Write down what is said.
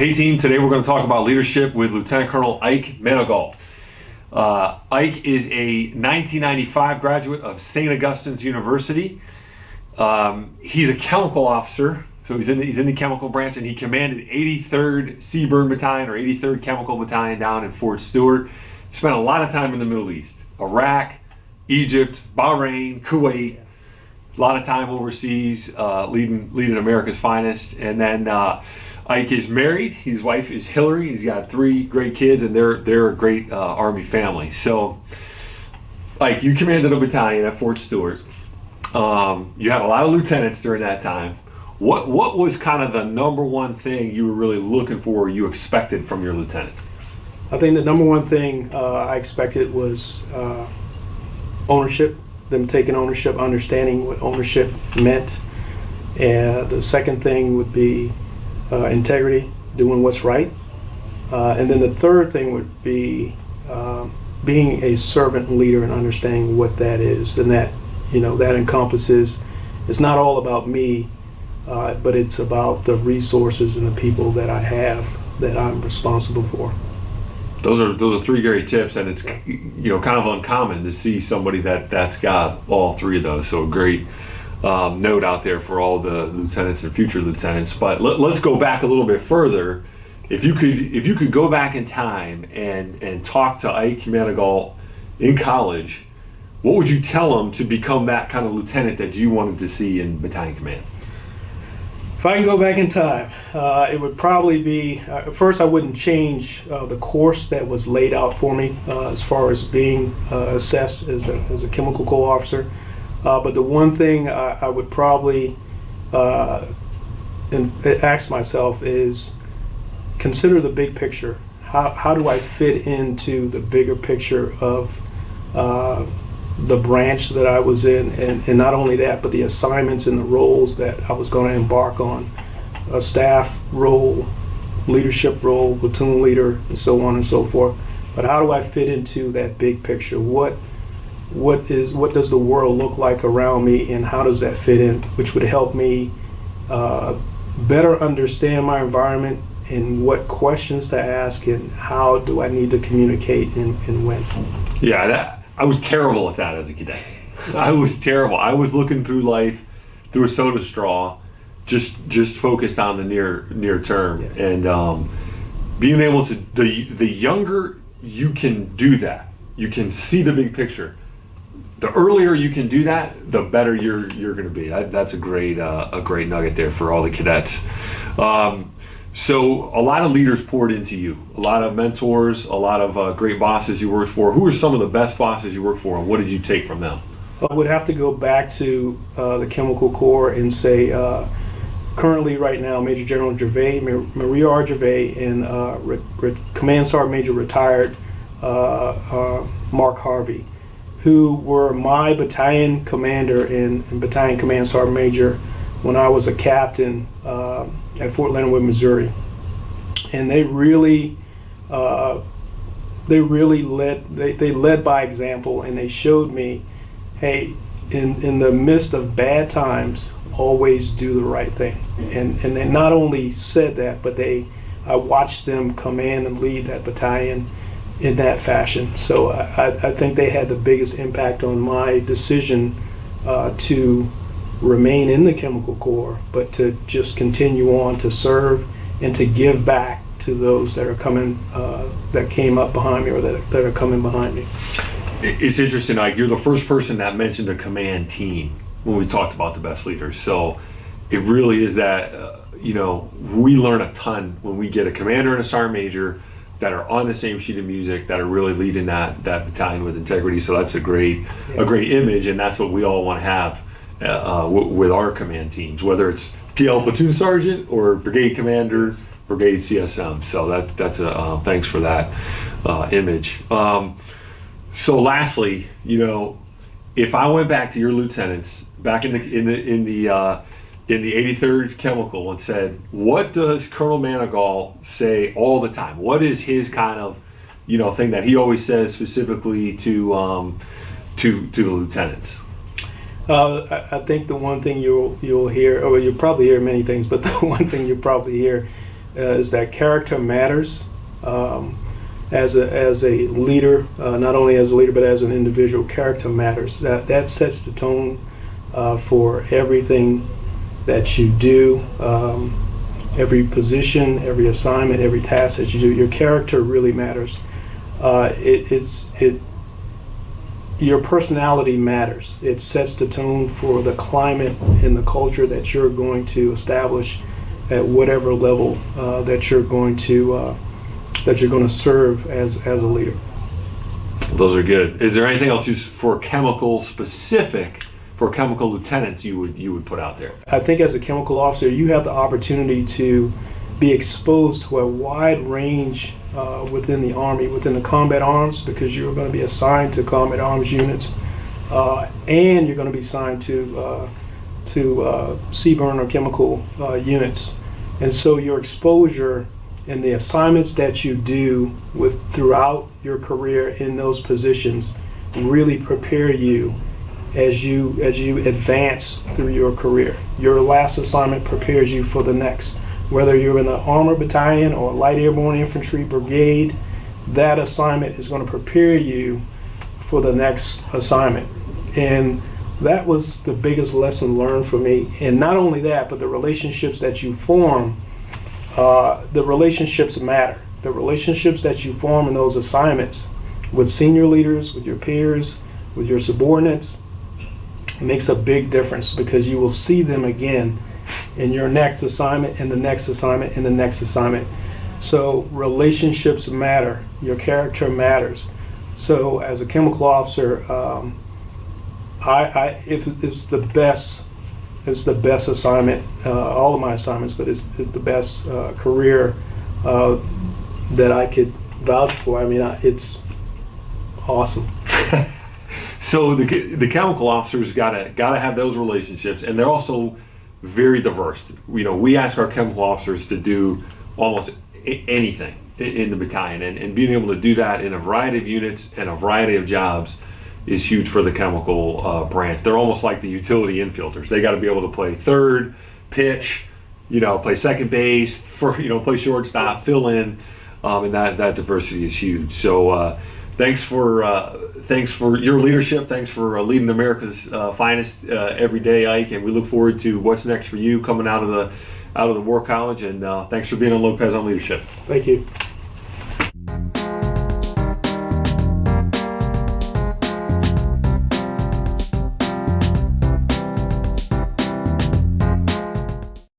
Hey team, today we're going to talk about leadership with Lieutenant Colonel Ike Manigualt. Ike is a 1995 graduate of St. Augustine's University. He's a chemical officer, so he's in the chemical branch, and he commanded 83rd Seaburn Battalion or 83rd Chemical Battalion down in Fort Stewart. He spent a lot of time in the Middle East, Iraq, Egypt, Bahrain, Kuwait. A lot of time overseas, leading America's finest. And then Ike is married. His wife is Hillary. He's got 3 great kids, and they're a great Army family. So, Ike, you commanded a battalion at Fort Stewart. You had a lot of lieutenants during that time. What was kind of the number one thing you were really looking for, or you expected from your lieutenants? I think the number one thing I expected was ownership. Them taking ownership, understanding what ownership meant. And the second thing would be integrity, doing what's right. And then the third thing would be being a servant leader and understanding what that is. And that, that encompasses, it's not all about me, but it's about the resources and the people that I have that I'm responsible for. Those are 3 great tips, and it's kind of uncommon to see somebody that's got all 3 of those. So a great note out there for all the lieutenants and future lieutenants. But let's go back a little bit further. If you could go back in time and talk to Ike Manigualt in college, what would you tell him to become that kind of lieutenant that you wanted to see in battalion command? If I can go back in time, it would probably be, first I wouldn't change the course that was laid out for me as far as being assessed as a chemical corps officer. But the one thing I would probably ask myself is consider the big picture. How do I fit into the bigger picture of the branch that I was in, and not only that, but the assignments and the roles that I was going to embark on, a staff role, leadership role, platoon leader, and so on and so forth. But how do I fit into that big picture? What does the world look like around me, and how does that fit in, which would help me better understand my environment and what questions to ask and how do I need to communicate and when. Yeah, I was terrible at that as a cadet. I was terrible. I was looking through life through a soda straw, just focused on the near term. Yeah. And being able to, the younger you can do that, you can see the big picture. The earlier you can do that, the better you're going to be. That's a great nugget there for all the cadets. So a lot of leaders poured into you, a lot of mentors, a lot of great bosses you worked for. Who are some of the best bosses you worked for, and what did you take from them? I would have to go back to the Chemical Corps and say, currently right now, Major General Gervais, Maria R. Gervais, and Command Sergeant Major retired Mark Harvey, who were my battalion commander and battalion command sergeant major when I was a captain at Fort Leonard Wood, Missouri. And they really led by example, and they showed me, hey, in the midst of bad times, always do the right thing. And they not only said that, but I watched them command and lead that battalion in that fashion. So I think they had the biggest impact on my decision to remain in the Chemical Corps, but to just continue on to serve and to give back to those that are coming, that came up behind me or that are coming behind me. It's interesting, Ike, you're the first person that mentioned a command team when we talked about the best leaders. So it really is that, we learn a ton when we get a commander and a sergeant major that are on the same sheet of music, that are really leading that battalion with integrity. So that's a great image, and that's what we all want to have with our command teams, whether it's PL platoon sergeant or brigade commander, brigade CSM. So that's a thanks for that image. So lastly, if I went back to your lieutenants back in the 83rd Chemical and said, what does Colonel Manigault say all the time? What is his kind of thing that he always says specifically to the lieutenants? I think the one thing you'll hear, or you'll probably hear many things, but the one thing you'll probably hear is that character matters. As a leader, not only as a leader but as an individual, character matters. That sets the tone for everything that you do, every position, every assignment, every task that you do. Your character really matters. Your personality matters. It sets the tone for the climate and the culture that you're going to establish at whatever level that you're going to serve as a leader. Those are good. Is there anything else for chemical specific, for chemical lieutenants you would put out there? I think as a chemical officer, you have the opportunity to be exposed to a wide range within the Army, within the combat arms, because you're going to be assigned to combat arms units, and you're going to be assigned to seaborne or chemical units. And so your exposure and the assignments that you do throughout your career in those positions really prepare you as you advance through your career. Your last assignment prepares you for the next. Whether you're in the Armored Battalion or Light Airborne Infantry Brigade, that assignment is going to prepare you for the next assignment. And that was the biggest lesson learned for me. And not only that, but the relationships that you form, the relationships matter. The relationships that you form in those assignments with senior leaders, with your peers, with your subordinates, makes a big difference, because you will see them again in your next assignment, in the next assignment, in the next assignment. So relationships matter. Your character matters. So as a chemical officer, it's the best. It's the best assignment. All of my assignments, but it's the best career that I could vouch for. I mean, it's awesome. So the chemical officers gotta have those relationships, and they're also very diverse. You know, we ask our chemical officers to do almost anything in the battalion, and being able to do that in a variety of units and a variety of jobs is huge for the chemical branch. They're almost like the utility infielders. They got to be able to play third, pitch, play second base, play shortstop, fill in, and that diversity is huge. So thanks for your leadership. Thanks for leading America's finest every day, Ike. And we look forward to what's next for you coming out of the War College. And thanks for being on Lopez on Leadership. Thank you.